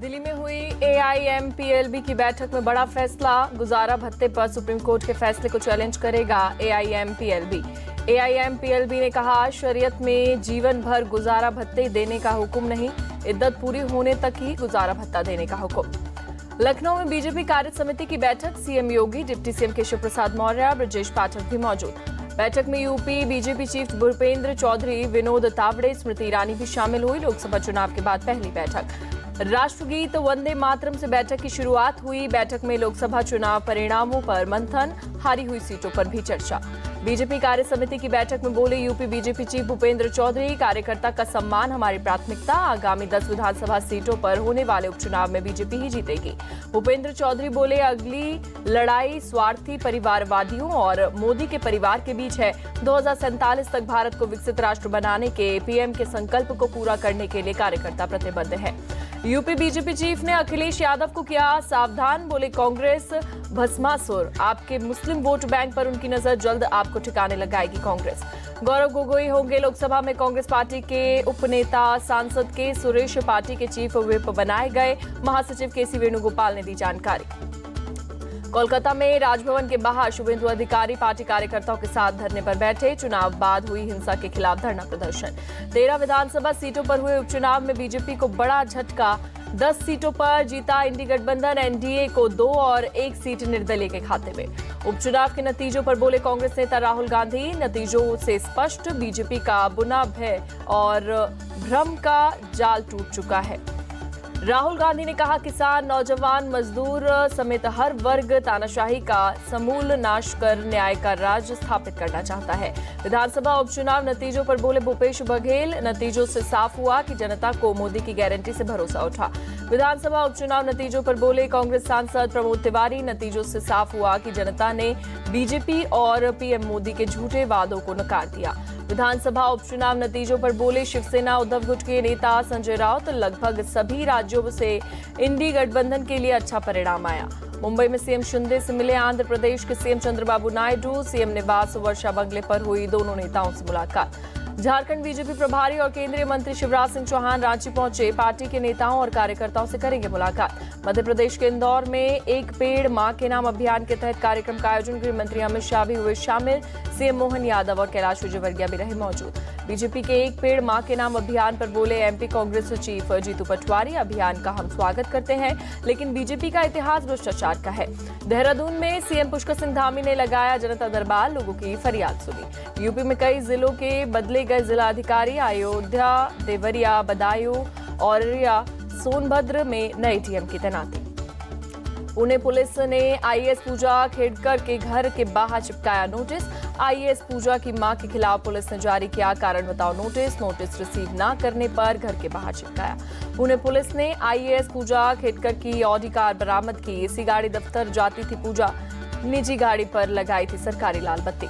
दिल्ली में हुई एआईएमपीएलबी की बैठक में बड़ा फैसला। गुजारा भत्ते पर सुप्रीम कोर्ट के फैसले को चैलेंज करेगा एआईएमपीएलबी। एआईएमपीएलबी ने कहा, शरीयत में जीवन भर गुजारा भत्ते देने का हुक्म नहीं, इद्दत पूरी होने तक ही गुजारा भत्ता देने का हुक्म। लखनऊ में बीजेपी कार्य समिति की बैठक। CM Yogi, deputy CM Keshav Prasad Maurya, Brajesh Pathak भी मौजूद। बैठक में UP BJP chief Bhupendra Chaudhary, Vinod Tawde, Smriti Irani भी शामिल हुई। लोकसभा चुनाव के बाद पहली बैठक। राष्ट्रगीत वंदे मातरम से बैठक की शुरुआत हुई। बैठक में लोकसभा चुनाव परिणामों पर मंथन, हारी हुई सीटों पर भी चर्चा। बीजेपी कार्य समिति की बैठक में बोले UP BJP chief Bhupendra Chaudhary, कार्यकर्ता का सम्मान हमारी प्राथमिकता। आगामी 10 विधानसभा सीटों पर होने वाले उपचुनाव में बीजेपी ही जीतेगी। भूपेंद्र चौधरी बोले, अगली लड़ाई स्वार्थी परिवारवादियों और मोदी के परिवार के बीच है। 2047 तक भारत को विकसित राष्ट्र बनाने के पीएम के संकल्प को पूरा करने के लिए कार्यकर्ता प्रतिबद्ध है। यूपी बीजेपी चीफ ने अखिलेश यादव को किया सावधान, बोले कांग्रेस भस्मासुर, आपके मुस्लिम वोट बैंक पर उनकी नजर, जल्द आपको ठिकाने लगाएगी कांग्रेस। गौरव गोगोई होंगे लोकसभा में कांग्रेस पार्टी के उपनेता। सांसद के सुरेश पार्टी के चीफ व्हिप बनाए गए। महासचिव केसी वेणुगोपाल ने दी जानकारी। कोलकाता में राजभवन के बाहर शुभेंदु अधिकारी पार्टी कार्यकर्ताओं के साथ धरने पर बैठे। चुनाव बाद हुई हिंसा के खिलाफ धरना प्रदर्शन। 13 विधानसभा सीटों पर हुए उपचुनाव में बीजेपी को बड़ा झटका। 10 सीटों पर जीता इंडी गठबंधन, एनडीए को 2 और 1 सीट निर्दलीय के खाते में। उपचुनाव के नतीजों पर बोले कांग्रेस नेता राहुल गांधी, नतीजों से स्पष्ट बीजेपी का बुना भय और भ्रम का जाल टूट चुका है। राहुल गांधी ने कहा, किसान, नौजवान, मजदूर समेत हर वर्ग तानाशाही का समूल नाश कर न्याय का राज स्थापित करना चाहता है। विधानसभा उपचुनाव नतीजों पर बोले भूपेश बघेल, नतीजों से साफ हुआ कि जनता को मोदी की गारंटी से भरोसा उठा। विधानसभा उपचुनाव नतीजों पर बोले कांग्रेस सांसद प्रमोद तिवारी, नतीजों से साफ हुआ कि जनता ने बीजेपी और पीएम मोदी के झूठे वादों को नकार दिया। विधानसभा उपचुनाव नतीजों पर बोले शिवसेना उद्धव गुट के नेता संजय राउत, लगभग सभी राज्यों से इंडी गठबंधन के लिए अच्छा परिणाम आया। मुंबई में सीएम शिंदे से मिले आंध्र प्रदेश के सीएम चंद्रबाबू नायडू। सीएम निवास वर्षा बंगले पर हुई दोनों नेताओं से मुलाकात। झारखंड बीजेपी प्रभारी और केंद्रीय मंत्री शिवराज सिंह चौहान रांची पहुंचे। पार्टी के नेताओं और कार्यकर्ताओं से करेंगे मुलाकात। मध्य प्रदेश के इंदौर में एक पेड़ मां के नाम अभियान के तहत कार्यक्रम का आयोजन। गृह मंत्री अमित शाह भी हुए शामिल। सीएम मोहन यादव और कैलाश विजयवर्गीय भी रहे मौजूद। बीजेपी के एक पेड़ मां के नाम अभियान पर बोले एमपी कांग्रेस चीफ जीतू पटवारी, अभियान का हम स्वागत करते हैं, लेकिन बीजेपी का इतिहास भ्रष्टाचार का है। देहरादून में सीएम पुष्कर सिंह धामी ने लगाया जनता दरबार, लोगों की फरियाद सुनी। यूपी में कई जिलों के बदले गए जिलाधिकारी। अयोध्या, देवरिया, बदायूं, औरैया, सोनभद्र में नए टीएम की तैनाती। पुणे पुलिस ने आईएएस पूजा खेड़कर के घर के बाहर चिपकाया नोटिस। आईएएस पूजा की मां के खिलाफ पुलिस ने जारी किया कारण बताओ नोटिस। नोटिस रिसीव न करने पर घर के बाहर चिपकाया। पुणे पुलिस ने आईएएस पूजा खेड़कर की ऑडी कार बरामद की। इसी गाड़ी दफ्तर जाती थी पूजा, निजी गाड़ी पर लगाई थी सरकारी लाल बत्ती।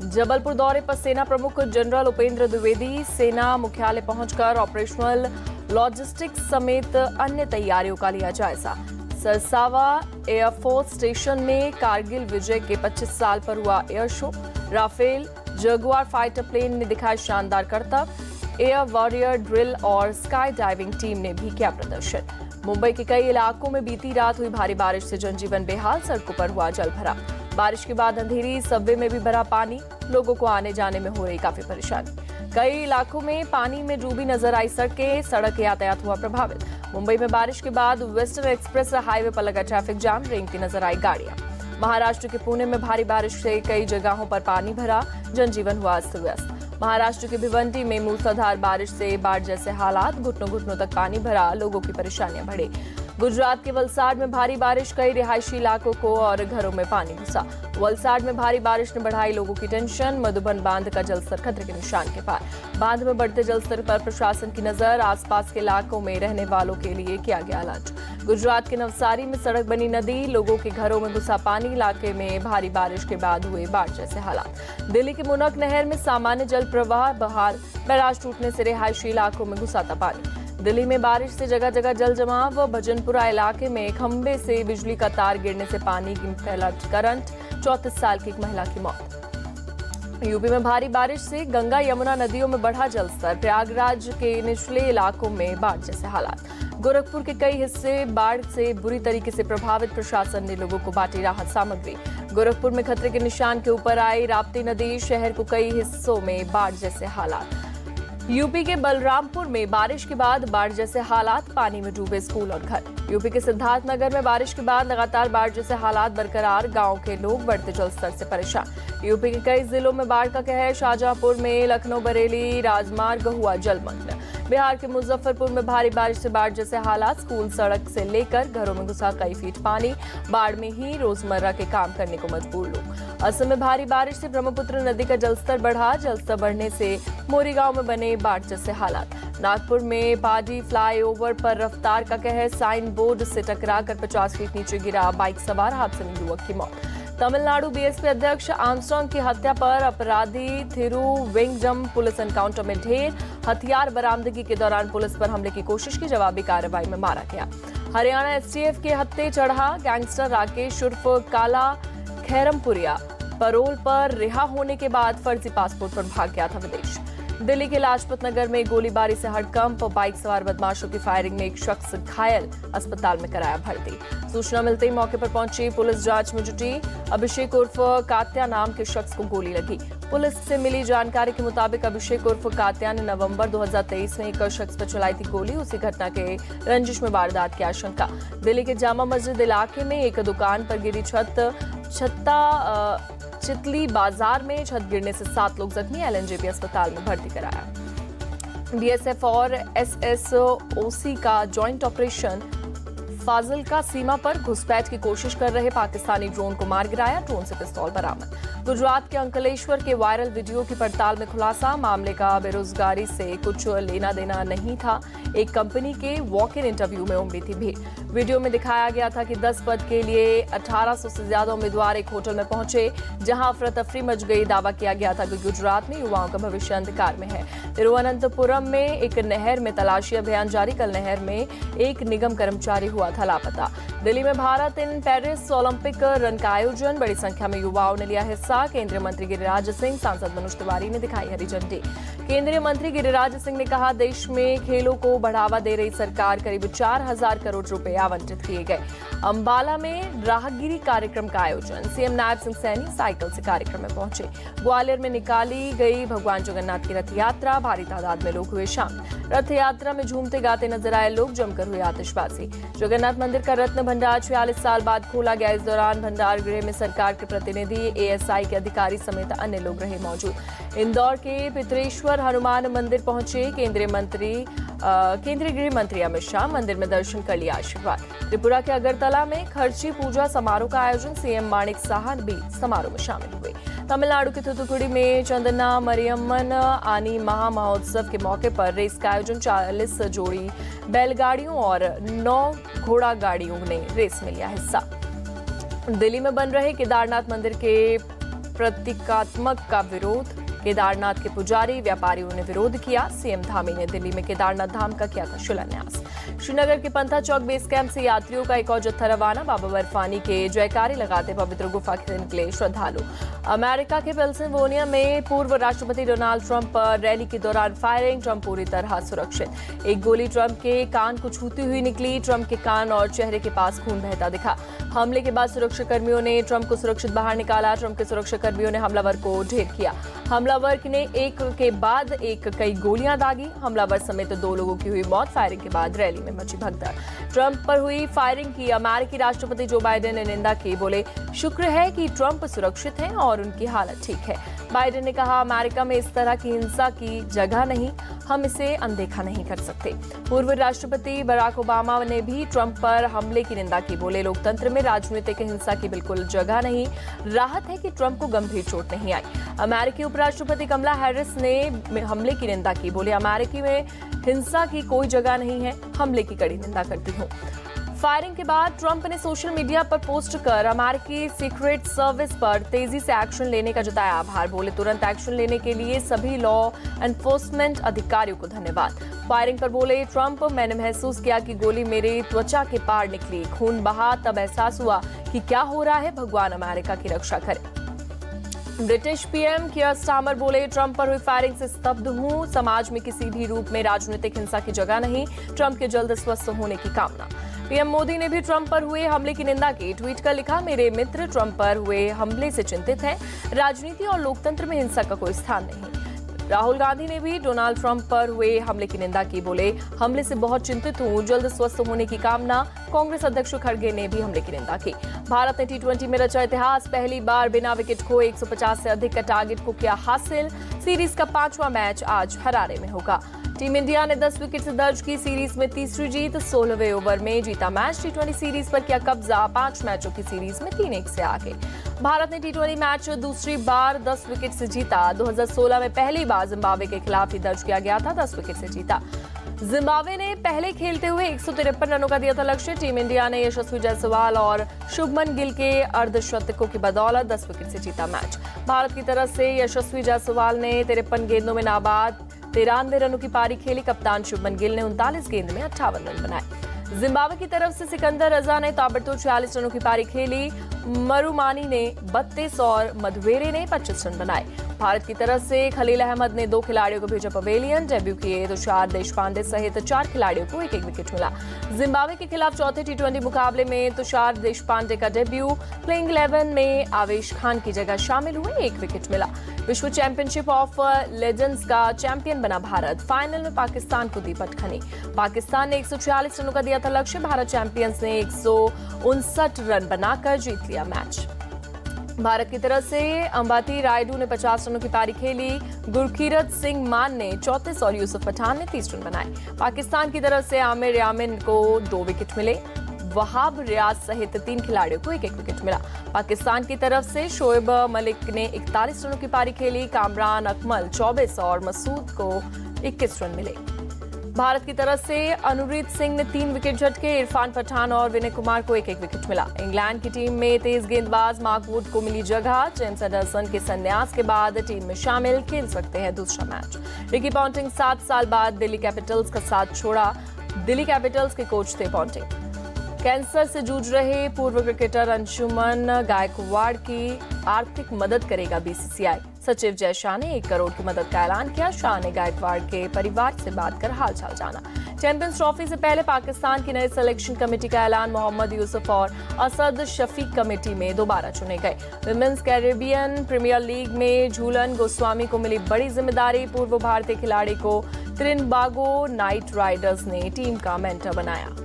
जबलपुर दौरे पर सेना प्रमुख जनरल उपेंद्र द्विवेदी सेना मुख्यालय पहुंचकर ऑपरेशनल लॉजिस्टिक्स समेत अन्य तैयारियों का लिया जायजा। सरसावा एयरफोर्स स्टेशन में कारगिल विजय के 25 साल पर हुआ air show. Rafale Jaguar fighter plane ने दिखाया शानदार करतब। एयर वॉरियर ड्रिल और स्काई डाइविंग टीम ने भी किया प्रदर्शन। मुंबई के कई इलाकों में बीती रात हुई भारी बारिश से जनजीवन बेहाल, सड़कों पर हुआ जलभराव। बारिश के बाद अंधेरी, सबवे में भी भरा पानी, लोगों को आने जाने में हो रही काफी परेशानी। कई इलाकों में पानी में डूबी नजर आई सड़कें, सड़क यातायात हुआ प्रभावित। मुंबई में बारिश के बाद वेस्टर्न एक्सप्रेस हाईवे पर लगा ट्रैफिक जाम, रेंगती नजर आई गाड़ियां। महाराष्ट्र के पुणे में भारी बारिश से कई जगहों पर पानी भरा, जनजीवन हुआ अस्त व्यस्त। महाराष्ट्र के भिवंडी में मूसलाधार बारिश से बाढ़ जैसे हालात, घुटनों घुटनों तक पानी भरा, लोगों की परेशानियां बढ़ी। गुजरात के वलसाड में भारी बारिश, कई रिहायशी इलाकों को और घरों में पानी घुसा। वलसाड में भारी बारिश ने बढ़ाई लोगों की टेंशन। मधुबन बांध का जलस्तर खतरे के निशान के पार। बांध में बढ़ते जलस्तर पर प्रशासन की नजर, आसपास के इलाकों में रहने वालों के लिए किया गया अलर्ट। गुजरात के नवसारी में सड़क बनी नदी, लोगों के घरों में घुसा पानी, इलाके में भारी बारिश के बाद हुए बाढ़ जैसे हालात। दिल्ली के मुनक नहर में सामान्य जल प्रवाह बहाल, बैराज टूटने से रिहायशी इलाकों में घुसा था पानी। दिल्ली में बारिश से जगह जगह जल जमाव। भजनपुरा इलाके में खंबे से बिजली का तार गिरने से पानी की फैला करंट, 34 साल की एक महिला की मौत। यूपी में भारी बारिश से गंगा यमुना नदियों में बढ़ा जलस्तर। प्रयागराज के निचले इलाकों में बाढ़ जैसे हालात। गोरखपुर के कई हिस्से बाढ़ से बुरी तरीके से प्रभावित, प्रशासन ने लोगों को बांटी राहत सामग्री। गोरखपुर में खतरे के निशान के ऊपर आई राप्ती नदी, शहर को कई हिस्सों में बाढ़ जैसे हालात। यूपी के बलरामपुर में बारिश के बाद बाढ़ जैसे हालात, पानी में डूबे स्कूल और घर। यूपी के सिद्धार्थनगर में बारिश के बाद लगातार बाढ़ जैसे हालात बरकरार, गांव के लोग बढ़ते जलस्तर से परेशान। यूपी के कई जिलों में बाढ़ का कहर, शाहजहांपुर में लखनऊ बरेली राजमार्ग हुआ जलमग्न। बिहार के मुजफ्फरपुर में भारी बारिश से बाढ़ जैसे हालात, स्कूल सड़क से लेकर घरों में घुसा कई फीट पानी, बाढ़ में ही रोजमर्रा के काम करने को मजबूर लोग। असम में भारी बारिश से ब्रह्मपुत्र नदी का जलस्तर बढ़ा, जलस्तर बढ़ने से मोरी गांव में बने बाढ़ जैसे हालात। नागपुर में पाडी फ्लाईओवर पर रफ्तार का कहर, साइन बोर्ड से टकराकर 50 फीट नीचे गिरा बाइक सवार, हादसे में युवक की मौत। तमिलनाडु बीएसपी अध्यक्ष आर्मस्ट्रांग की हत्या पर अपराधी थिरुवेंगडम पुलिस एनकाउंटर में ढेर, हथियार बरामदगी के दौरान पुलिस पर हमले की कोशिश की, जवाबी कार्रवाई में मारा गया। हरियाणा एसटीएफ के हत्थे चढ़ा, गैंगस्टर राकेश उर्फ काला खैरमपुरिया पैरोल पर रिहा होने के बाद फर्जी पासपोर्ट पर भाग गया था विदेश। दिल्ली के लाजपत नगर में गोलीबारी से हड़कंप, बाइक सवार बदमाशों की फायरिंग में एक शख्स घायल, अस्पताल में कराया भर्ती। सूचना मिलते ही मौके पर पहुंची पुलिस जांच में जुटी, अभिषेक उर्फ कात्या नाम के शख्स को गोली लगी। पुलिस से मिली जानकारी के मुताबिक अभिषेक उर्फ कात्या ने नवंबर 2023 में एक शख्स पर चलाई थी गोली, उसी घटना के रंजिश में वारदात की आशंका। दिल्ली के जामा मस्जिद इलाके में एक दुकान पर गिरी चितली बाजार में छत गिरने से 7 लोग जख्मी, एलएनजेपी अस्पताल में भर्ती कराया। बीएसएफ और एसएसओसी का जॉइंट ऑपरेशन, फाजिल्का सीमा पर घुसपैठ की कोशिश कर रहे पाकिस्तानी ड्रोन को मार गिराया, ड्रोन से पिस्तौल बरामद। गुजरात के अंकलेश्वर के वायरल वीडियो की पड़ताल में खुलासा, मामले का बेरोजगारी से कुछ लेना देना नहीं था, एक कंपनी के वॉक इन इंटरव्यू में उमड़ी थी भीड़। वीडियो में दिखाया गया था कि 10 पद के लिए 1800 से ज्यादा उम्मीदवार एक होटल में पहुंचे, जहां अफरा तफरी मच गई। दावा किया गया था कि गुजरात में युवाओं का भविष्य अंधकार में है। तिरुवनंतपुरम में एक नहर में तलाशी अभियान जारी, कल नहर में एक निगम कर्मचारी हुआ था लापता। दिल्ली में Bharat in Paris Olympic run का आयोजन, बड़ी संख्या में युवाओं ने लिया हिस्सा। केंद्रीय मंत्री गिरिराज सिंह, सांसद मनोज तिवारी ने दिखाई हरी झंडी। केंद्रीय मंत्री गिरिराज सिंह ने कहा, देश में खेलों को बढ़ावा दे रही सरकार, करीब 4000 करोड़ रुपए आवंटित किए गए। अंबाला में राहगिरी कार्यक्रम का आयोजन, सीएम नायब सिंह सैनी साइकिल से कार्यक्रम में पहुंचे। ग्वालियर में निकाली गई भगवान जगन्नाथ की रथ यात्रा, भारी तादाद में लोग हुए शामिल। रथ यात्रा में झूमते गाते नजर आए लोग, जमकर हुई आतिशबाजी। जगन्नाथ मंदिर का रत्न भंडार 46 साल बाद खोला गया। इस दौरान भंडार गृह में सरकार के प्रतिनिधि, एएसआई के अधिकारी समेत अन्य लोग रहे मौजूद। इंदौर के पितरेश्वर हनुमान मंदिर पहुंचे केंद्रीय गृह मंत्री अमित शाह, मंदिर में दर्शन कर लिया आशीर्वाद। त्रिपुरा के अगरतला में खर्ची पूजा समारोह का आयोजन, सीएम माणिक साहा भी समारोह में शामिल हुए। तमिलनाडु के थूथुकुडी में चंदना मरियम्मन आनी महा महोत्सव के मौके पर रेस का आयोजन, 40 जोड़ी बैलगाड़ियों और 9 घोड़ा गाड़ियों ने रेस में लिया हिस्सा। दिल्ली में बन रहे केदारनाथ मंदिर के प्रतीकात्मक का विरोध, केदारनाथ के पुजारी व्यापारियों ने विरोध किया। सीएम धामी ने दिल्ली में केदारनाथ धाम का किया था शिलान्यास। श्रीनगर के पंथा चौक बेस कैंप से यात्रियों का एक और जत्था रवाना, बाबा बर्फानी के जयकारे लगाते पवित्र गुफा के निकले श्रद्धालु। अमेरिका के पेंसिल्वेनिया में पूर्व राष्ट्रपति डोनाल्ड ट्रंप पर रैली के दौरान फायरिंग, ट्रंप पूरी तरह सुरक्षित। एक गोली ट्रंप के कान को छूती हुई निकली, ट्रंप के कान और चेहरे के पास खून बहता दिखा। हमले के बाद सुरक्षाकर्मियों ने ट्रंप को सुरक्षित बाहर निकाला, ट्रंप के सुरक्षाकर्मियों ने हमलावर को ढेर किया। हमलावर ने एक के बाद एक कई गोलियां दागी, हमलावर समेत 2 लोगों की हुई मौत। फायरिंग के बाद रैली में मची भगदड़। ट्रंप पर हुई फायरिंग की अमेरिकी राष्ट्रपति जो बाइडेन ने निंदा की, बोले शुक्र है कि ट्रंप सुरक्षित हैं और उनकी हालत ठीक है। बाइडेन ने कहा, अमेरिका में इस तरह की हिंसा की जगह नहीं, हम इसे अनदेखा नहीं कर सकते। पूर्व राष्ट्रपति बराक ओबामा ने भी ट्रंप पर हमले की निंदा की, बोले लोकतंत्र में राजनीतिक हिंसा की बिल्कुल जगह नहीं, राहत है कि ट्रंप को गंभीर चोट नहीं आई। अमेरिकी उपराष्ट्रपति कमला हैरिस ने हमले की निंदा की, बोले अमेरिकी में हिंसा की कोई जगह नहीं है, हमले की कड़ी निंदा करती हूँ। फायरिंग के बाद ट्रंप ने सोशल मीडिया पर पोस्ट कर अमेरिकी सीक्रेट सर्विस पर तेजी से एक्शन लेने का जताया आभार, बोले तुरंत एक्शन लेने के लिए सभी लॉ एनफोर्समेंट अधिकारियों को धन्यवाद। फायरिंग पर बोले ट्रंप, मैंने महसूस किया कि गोली मेरी त्वचा के पार निकली, खून बहा, तब एहसास हुआ कि क्या हो रहा है, भगवान अमेरिका की रक्षा करे। ब्रिटिश पीएम कियर स्टारमर बोले, ट्रंप पर हुई फायरिंग से स्तब्ध हूं, समाज में किसी भी रूप में राजनीतिक हिंसा की जगह नहीं, ट्रंप के जल्द स्वस्थ होने की कामना। पीएम मोदी ने भी ट्रंप पर हुए हमले की निंदा की। ट्वीट कर लिखा, मेरे मित्र ट्रंप पर हुए हमले से चिंतित हैं, राजनीति और लोकतंत्र में हिंसा का कोई स्थान नहीं। राहुल गांधी ने भी डोनाल्ड ट्रंप पर हुए हमले की निंदा की, बोले हमले से बहुत चिंतित हूं, जल्द स्वस्थ होने की कामना। कांग्रेस अध्यक्ष खड़गे ने भी हमले की निंदा की। भारत ने टी20 में रचा इतिहास, पहली बार बिना विकेट खोए 150 से अधिक का टारगेट को किया हासिल। सीरीज का 5वां मैच आज हरारे में होगा। टीम इंडिया ने 10 विकेट से दर्ज की सीरीज में तीसरी जीत, 16वें ओवर में जीता मैच। टी20 सीरीज पर किया कब्जा, 5 मैचों की सीरीज में 3-1 से आगे। भारत ने टी20 मैच दूसरी बार 10 विकेट से जीता। 2016 में पहली बार जिम्बाब्वे के खिलाफ ही दर्ज किया गया था, 10 विकेट से जीता। जिम्बाब्वे ने पहले खेलते हुए 153 रनों का दिया था लक्ष्य। टीम इंडिया ने यशस्वी जायसवाल और शुभमन गिल के अर्धशतकों की बदौलत 10 विकेट से जीता मैच। भारत की तरफ से यशस्वी जायसवाल ने 53 गेंदों में नाबाद 93 रनों की पारी खेली। कप्तान शुभमन गिल ने 39 गेंद में 58 रन बनाए। जिम्बाब्वे की तरफ से सिकंदर रजा ने ताबड़तोड़ 46 रनों की पारी खेली। मरुमानी ने 32 और मधवेरे ने 25 रन बनाए। भारत की तरफ से खलील अहमद ने 2 खिलाड़ियों को भेजा पवेलियन। डेब्यू किए तुषार देशपांडे सहित 4 खिलाड़ियों को 1-1 विकेट मिला। जिम्बाब्वे के खिलाफ चौथे टी20 मुकाबले में तुषार देशपांडे का डेब्यू। प्लेइंग 11 में आवेश खान की जगह शामिल हुए, 1 विकेट मिला। विश्व चैंपियनशिप ऑफ लेजेंड्स का चैंपियन बना भारत। फाइनल में पाकिस्तान को दी पटखनी। पाकिस्तान ने 146 रनों का दिया था लक्ष्य। भारत चैंपियंस ने 159 रन बनाकर जीत लिया मैच। भारत की तरफ से अंबाती रायडू ने 50 रनों की पारी खेली। गुरकीरत सिंह मान ने 34 और यूसुफ पठान ने 30 रन बनाए। पाकिस्तान की तरफ से आमिर यामिन को 2 विकेट मिले। वहाब रियाज सहित 3 खिलाड़ियों को 1-1 विकेट मिला। पाकिस्तान की तरफ से शोएब मलिक ने 41 रनों की पारी खेली। कामरान अकमल 24 और मसूद को 21 रन मिले। भारत की तरफ से अनुरीत सिंह ने 3 विकेट झटके। इरफान पठान और विनय कुमार को 1-1 विकेट मिला। इंग्लैंड की टीम में तेज गेंदबाज मार्क वुड को मिली जगह। जेम्स एंडरसन के संन्यास के बाद टीम में शामिल, खेल सकते हैं दूसरा मैच। रिकी पॉन्टिंग 7 साल बाद दिल्ली कैपिटल्स का साथ छोड़ा। दिल्ली कैपिटल्स के कोच थे पॉन्टिंग। कैंसर से जूझ रहे पूर्व क्रिकेटर अंशुमन गायकवाड़ की आर्थिक मदद करेगा बीसीसीआई। सचिव जय शाह ने 1 करोड़ की मदद का ऐलान किया। शाह ने गायकवाड़ के परिवार से बात कर हालचाल जाना। चैंपियंस ट्रॉफी से पहले पाकिस्तान की नई सिलेक्शन कमेटी का ऐलान। मोहम्मद यूसुफ और असद शफीक कमेटी में दोबारा चुने गए। विमेंस कैरेबियन प्रीमियर लीग में झूलन गोस्वामी को मिली बड़ी जिम्मेदारी। पूर्व भारतीय खिलाड़ी को त्रिनबागो नाइट राइडर्स ने टीम का मेंटर बनाया।